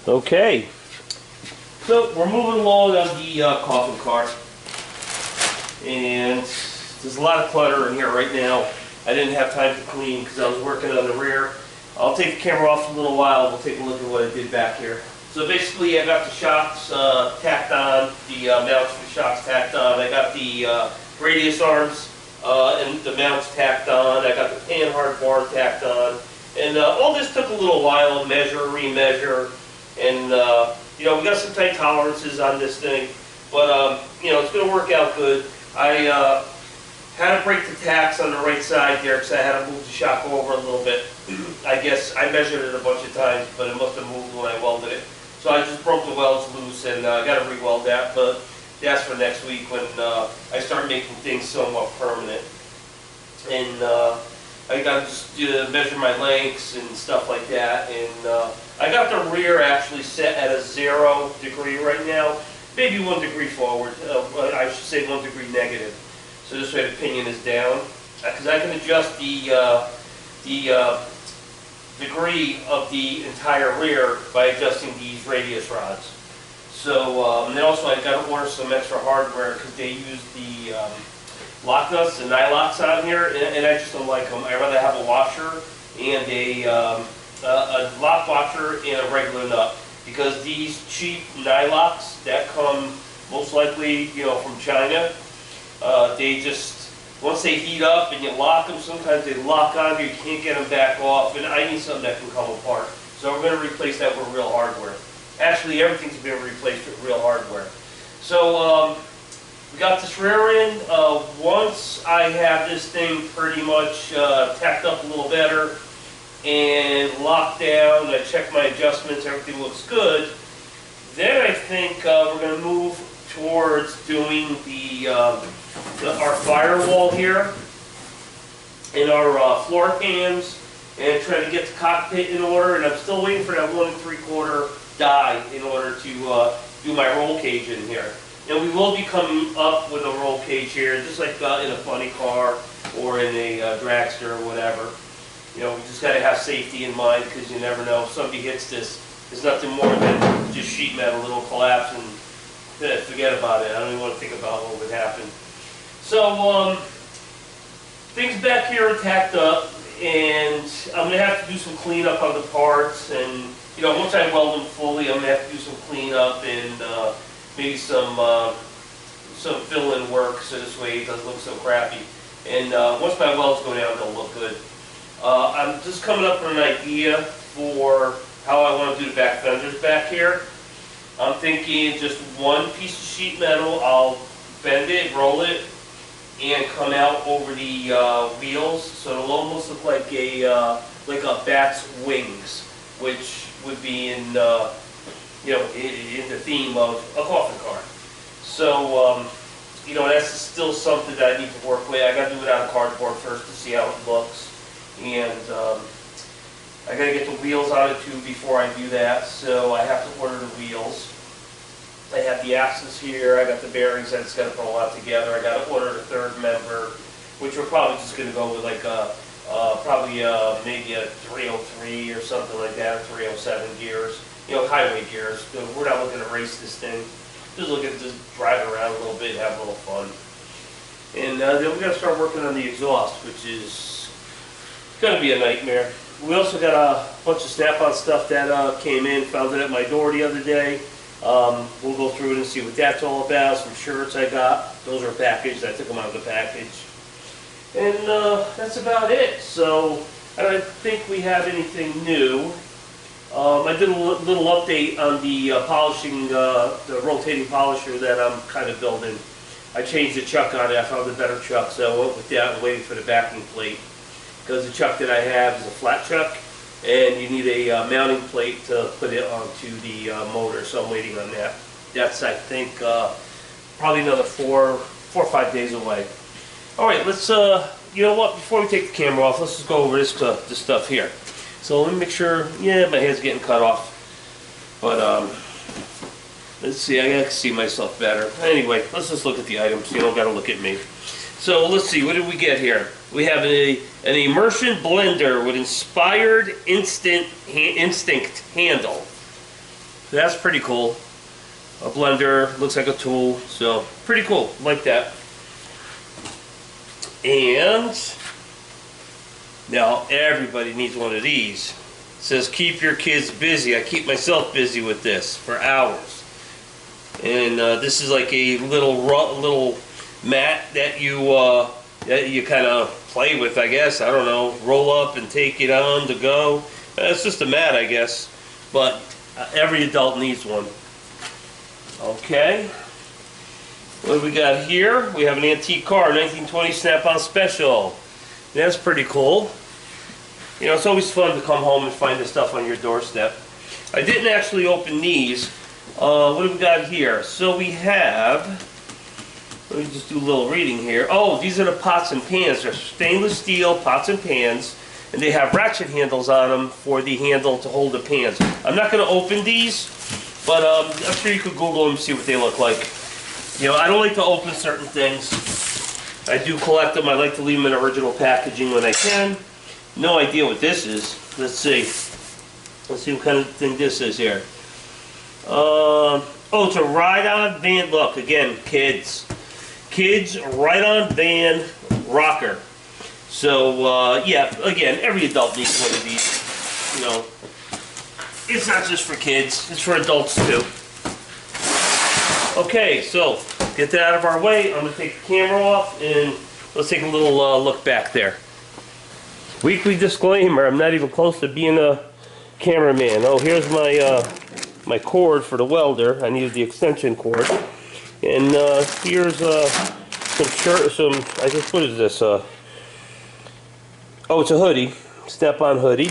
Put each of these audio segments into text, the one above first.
Okay, so we're moving along on the coffin car, and there's a lot of clutter in here right now. I didn't have time to clean because I was working on the rear. I'll take the camera off for a little while. We'll take a look at what I did back here. So basically I got the shocks tacked on, the mounts for the shocks tacked on. I got the radius arms and the mounts tacked on. I got the panhard bar tacked on. And all this took a little while, measure, remeasure. And you know, we got some tight tolerances on this thing. But you know, it's going to work out good. I had to break the tacks on the right side there because I had to move the shock over a little bit. I guess I measured it a bunch of times, but it must have moved when I welded it. So I just broke the welds loose and I got to re-weld that, but that's for next week when I start making things somewhat permanent. And I got to just measure my lengths and stuff like that. And I got the rear actually set at a 0 degree right now, maybe 1 degree forward. I should say 1 degree negative. So this way the pinion is down, because I can adjust the degree of the entire rear by adjusting these radius rods. So and then also I got to order some extra hardware because they use the lock nuts and nylocks on here, and I just don't like them. I'd rather have a washer and a lock washer and a regular nut, because these cheap nylocks that come most likely, you know, from China, they just, once they heat up and you lock them, sometimes they lock on you, you can't get them back off, and I need something that can come apart. So we're going to replace that with real hardware. Actually, everything's been replaced with real hardware. So we got this rear end. Once I have this thing pretty much tacked up a little better and locked down, I check my adjustments, everything looks good, then I think we're going to move towards doing our firewall here and our floor pans and try to get the cockpit in order. And I'm still waiting for that 1 3/4 die in order to do my roll cage in here. And we will be coming up with a roll cage here, just like in a funny car or in a dragster or whatever. You know, we just got to have safety in mind, because you never know. If somebody hits this, it's nothing more than just sheet metal. It'll collapse and forget about it. I don't even want to think about what would happen. So things back here are tacked up, and I'm going to have to do some cleanup on the parts. And you know, once I weld them fully, I'm going to have to do some cleanup and maybe some fill-in work, so this way it doesn't look so crappy. And once my welds go down, they'll look good. I'm just coming up with an idea for how I want to do the back fenders back here. I'm thinking just one piece of sheet metal. I'll bend it, roll it, and come out over the wheels, so it'll almost look like a bat's wings, which would be in you know, in the theme of a coffin car. So you know, that's still something that I need to work with. I got to do it out of cardboard first to see how it looks, and I got to get the wheels on it too before I do that. So I have to order the wheels. I have the axles here, I got the bearings that it's got to put all that together. I got to order the third member, which we're probably just going to go with like maybe a 303 or something like that, or 307 gears. You know, highway gears. We're not looking to race this thing. Just looking to just drive it around a little bit and have a little fun. And then we got to start working on the exhaust, which is going to be a nightmare. We also got a bunch of snap-on stuff that came in, found it at my door the other day. We'll go through it and see what that's all about. Some shirts I got. Those are packaged. I took them out of the package. And that's about it. So I don't think we have anything new. I did a little update on the polishing, the rotating polisher that I'm kind of building. I changed the chuck on it. I found a better chuck, so I went with that and waiting for the backing plate. Because the chuck that I have is a flat chuck, and you need a mounting plate to put it onto the motor, so I'm waiting on that. That's, I think, probably another 4 or 5 days away. All right, let's, you know what, before we take the camera off, let's just go over this stuff here. So let me make sure, yeah, my head's getting cut off, but let's see, I can see myself better. Anyway, let's just look at the items. You don't got to look at me. So let's see, what did we get here? We have an immersion blender with inspired instinct handle. That's pretty cool. A blender, looks like a tool, so pretty cool, like that. And now everybody needs one of these. It says keep your kids busy. I keep myself busy with this for hours. And this is like a little mat that you kind of play with, I guess. I don't know, roll up and take it on to go. It's just a mat, I guess, but every adult needs one. Okay, what do we got here? We have an antique car, 1920 Snap-on Special. That's pretty cool. You know, it's always fun to come home and find this stuff on your doorstep. I didn't actually open these. What do we got here? So we have, let me just do a little reading here. Oh, these are the pots and pans. They're stainless steel pots and pans, and they have ratchet handles on them for the handle to hold the pans. I'm not going to open these, but I'm sure you could Google them and see what they look like. You know, I don't like to open certain things. I do collect them. I like to leave them in original packaging when I can. No idea what this is. Let's see. Let's see what kind of thing this is here. Oh, it's a ride-on van. Look, again, kids. Kids ride-on van rocker. So, yeah, again, every adult needs one of these. You know, it's not just for kids, it's for adults too. Okay, so get that out of our way. I'm going to take the camera off and let's take a little look back there. Weekly disclaimer, I'm not even close to being a cameraman. Oh, here's my my cord for the welder. I needed the extension cord. And here's some shirt, I guess, what is this? Oh, it's a hoodie, Snap-on hoodie.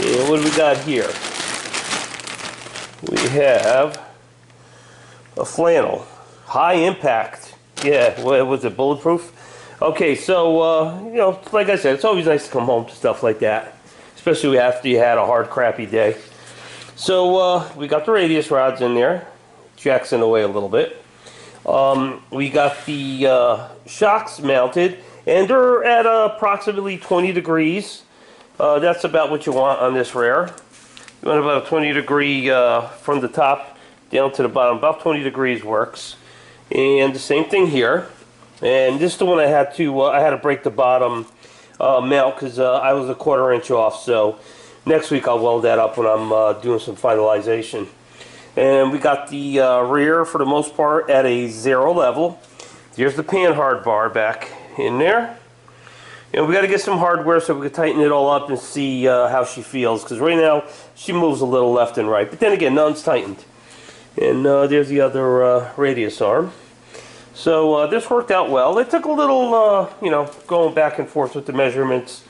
And what do we got here? We have a flannel, high impact. Yeah, what was it, bulletproof? Okay, so you know, like I said, it's always nice to come home to stuff like that, especially after you had a hard, crappy day. So we got the radius rods in there, jackson away a little bit. We got the shocks mounted, and they're at approximately 20 degrees. That's about what you want on this rear. You want about a 20 degree from the top down to the bottom. About 20 degrees works. And the same thing here. And this is the one I had to break the bottom mount because I was a 1/4 inch off. So next week I'll weld that up when I'm doing some finalization. And we got the rear for the most part at a 0 level. Here's the pan hard bar back in there. And we got to get some hardware so we can tighten it all up and see how she feels. Because right now she moves a little left and right. But then again, none's tightened. And there's the other radius arm. So this worked out well. It took a little, you know, going back and forth with the measurements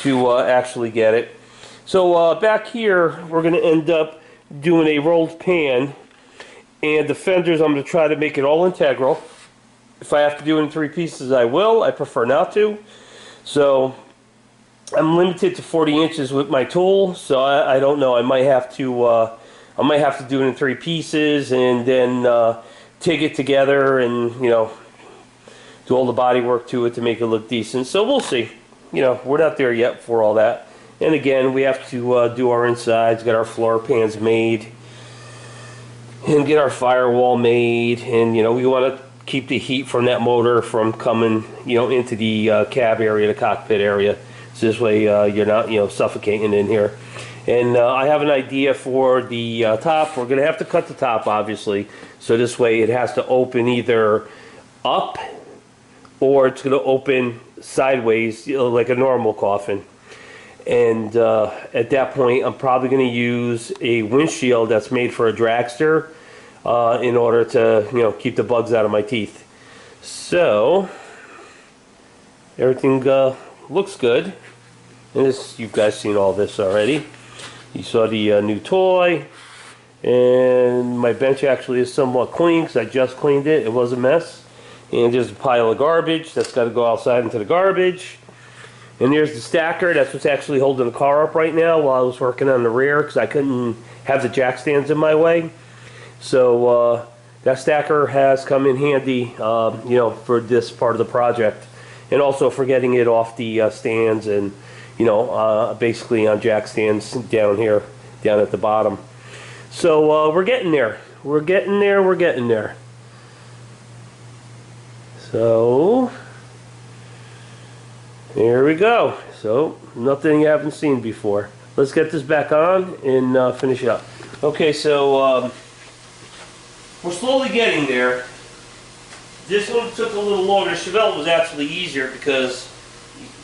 to actually get it. So back here, we're going to end up doing a rolled pan. And the fenders, I'm going to try to make it all integral. If I have to do it in 3 pieces, I will. I prefer not to. So I'm limited to 40 inches with my tool. So I don't know. I might have to do it in 3 pieces and then TIG it together and, you know, do all the body work to it to make it look decent. So we'll see. You know, we're not there yet for all that. And again, we have to do our insides, get our floor pans made, and get our firewall made. And, you know, we want to keep the heat from that motor from coming, you know, into the cab area, the cockpit area. So this way you're not, you know, suffocating in here. And I have an idea for the top. We're going to have to cut the top, obviously. So this way it has to open either up or it's going to open sideways, you know, like a normal coffin. And at that point, I'm probably going to use a windshield that's made for a dragster in order to, you know, keep the bugs out of my teeth. So everything looks good. And this, you guys seen all this already. You saw the new toy, and my bench actually is somewhat clean because I just cleaned it. It was a mess. And there's a pile of garbage that's got to go outside into the garbage. And there's the stacker. That's what's actually holding the car up right now while I was working on the rear because I couldn't have the jack stands in my way. So that stacker has come in handy, you know, for this part of the project, and also for getting it off the stands and, you know, basically on jack stands down here, down at the bottom. So we're getting there. We're getting there. We're getting there. So here we go. So nothing you haven't seen before. Let's get this back on and finish it up. Okay, so we're slowly getting there. This one took a little longer. Chevelle was actually easier because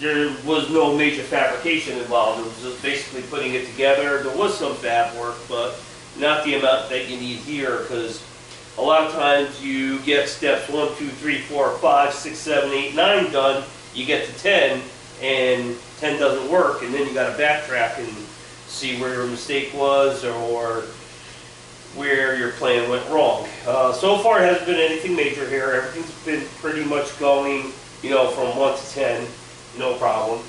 there was no major fabrication involved. It was just basically putting it together. There was some fab work, but not the amount that you need here, because a lot of times you get steps 1, 2, 3, 4, 5, 6, 7, 8, 9 done. You get to 10, and 10 doesn't work, and then you got to backtrack and see where your mistake was or where your plan went wrong. So far, it hasn't been anything major here. Everything's been pretty much going, you know, from 1 to 10, no problem.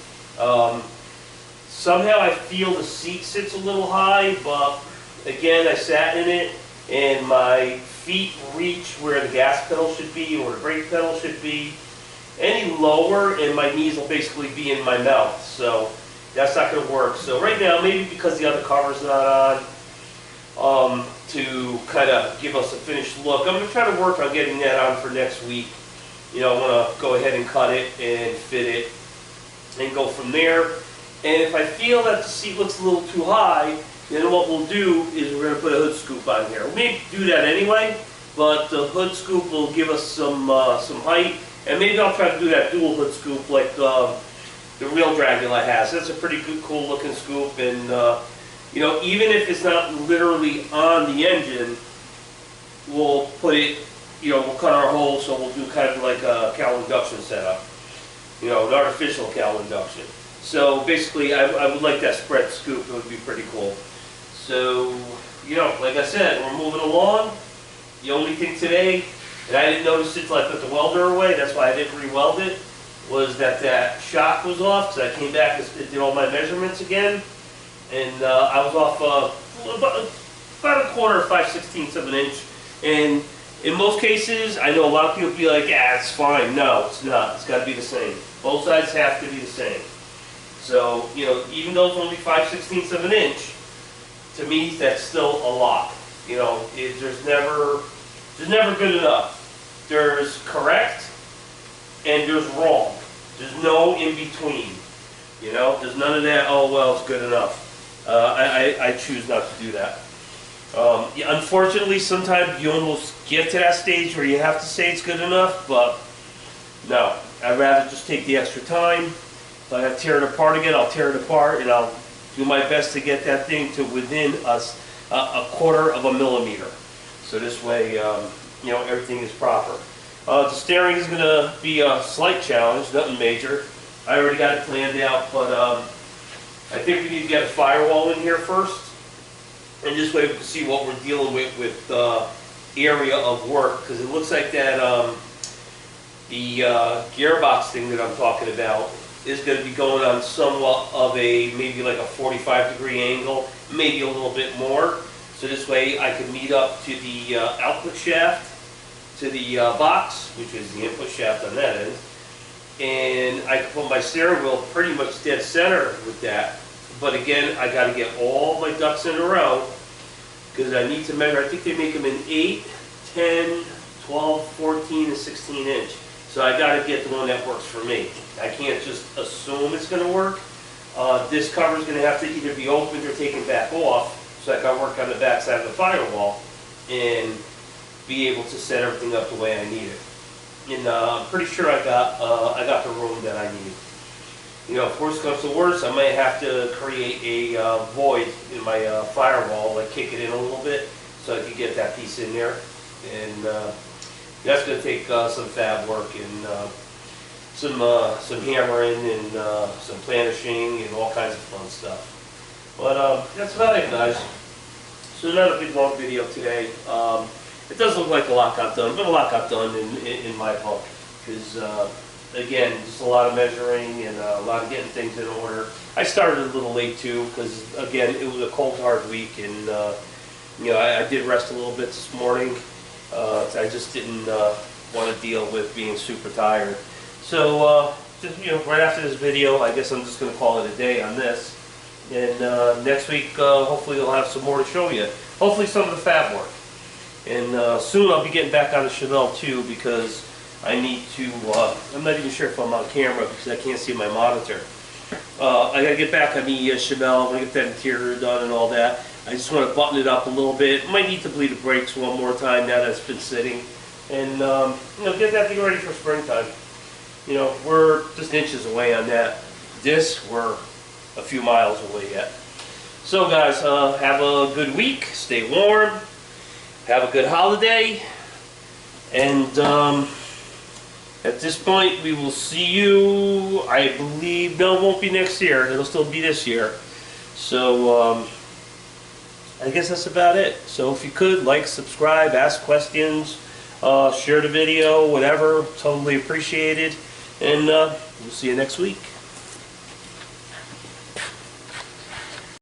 Somehow I feel the seat sits a little high, but again, I sat in it, and my feet reach where the gas pedal should be or the brake pedal should be. Any lower, and my knees will basically be in my mouth, so that's not going to work. So right now, maybe because the other cover's not on, to kind of give us a finished look, I'm going to try to work on getting that on for next week. You know, I want to go ahead and cut it and fit it and go from there. And if I feel that the seat looks a little too high, then what we'll do is we're going to put a hood scoop on here. We may do that anyway, but the hood scoop will give us some height. And maybe I'll try to do that dual hood scoop like the real Dragula has. That's a pretty good, cool looking scoop. And you know, even if it's not literally on the engine, we'll put it, you know, we'll cut our hole, so we'll do kind of like a cowl induction setup. You know, an artificial cowl induction. So basically, I would like that spread scoop. It would be pretty cool. So, you know, like I said, we're moving along. The only thing today, and I didn't notice it until I put the welder away, that's why I didn't re-weld it, was that shock was off, because I came back and did all my measurements again, and I was off about a quarter or 5/16 of an inch. And in most cases, I know a lot of people be like, ah, it's fine. No, it's not. It's got to be the same. Both sides have to be the same. So, you know, even though it's only 5/16 of an inch, to me, that's still a lot. You know, there's never good enough. There's correct and there's wrong. There's no in between. You know, there's none of that, oh, well, it's good enough. I choose not to do that. Yeah, unfortunately, sometimes you almost get to that stage where you have to say it's good enough, but no. I'd rather just take the extra time. If I have to tear it apart again, I'll tear it apart, and I'll do my best to get that thing to within a quarter of a millimeter. So this way, you know, everything is proper. The steering is going to be a slight challenge, nothing major. I already got it planned out, but I think we need to get a firewall in here first. And this way we can see what we're dealing with area of work. Because it looks like that the gearbox thing that I'm talking about is going to be going on somewhat of a, maybe like a 45-degree angle, maybe a little bit more. So this way I can meet up to the output shaft, to the box, which is the input shaft on that end. And I can put my steering wheel pretty much dead center with that. But again, I got to get all my ducks in a row, because I need to measure. I think they make them in 8, 10, 12, 14, and 16 inch. So I got to get the one that works for me. I can't just assume it's going to work. This cover is going to have to either be opened or taken back off, so I can work on the back side of the firewall and be able to set everything up the way I need it. And I'm pretty sure I got the room that I need. You know, if worst comes to worst, I might have to create a void in my firewall, like kick it in a little bit, so I can get that piece in there. And that's going to take some fab work and some hammering and some planishing and all kinds of fun stuff. But that's about it, guys. So not a big long video today. It does look like a lot got done, but a lot got done in my book, because again, just a lot of measuring and a lot of getting things in order. I started a little late too, because again, it was a cold, hard week, and you know, I did rest a little bit this morning. I just didn't want to deal with being super tired. So just, you know, right after this video, I guess I'm just going to call it a day on this. And next week, hopefully we'll have some more to show you. Hopefully some of the fab work. And soon I'll be getting back on the Chanel too, because I need to, I'm not even sure if I'm on camera because I can't see my monitor. I gotta get back on the Chanel. I'm gonna get that interior done and all that. I just want to button it up a little bit. Might need to bleed the brakes one more time now that it's been sitting. And you know, get that thing ready for springtime. You know, we're just inches away on that. This, we're a few miles away yet. So guys, have a good week. Stay warm. Have a good holiday. And at this point, we will see you, I believe, no, it won't be next year. It'll still be this year. So, I guess that's about it. So if you could, like, subscribe, ask questions, share the video, whatever. Totally appreciated. And we'll see you next week.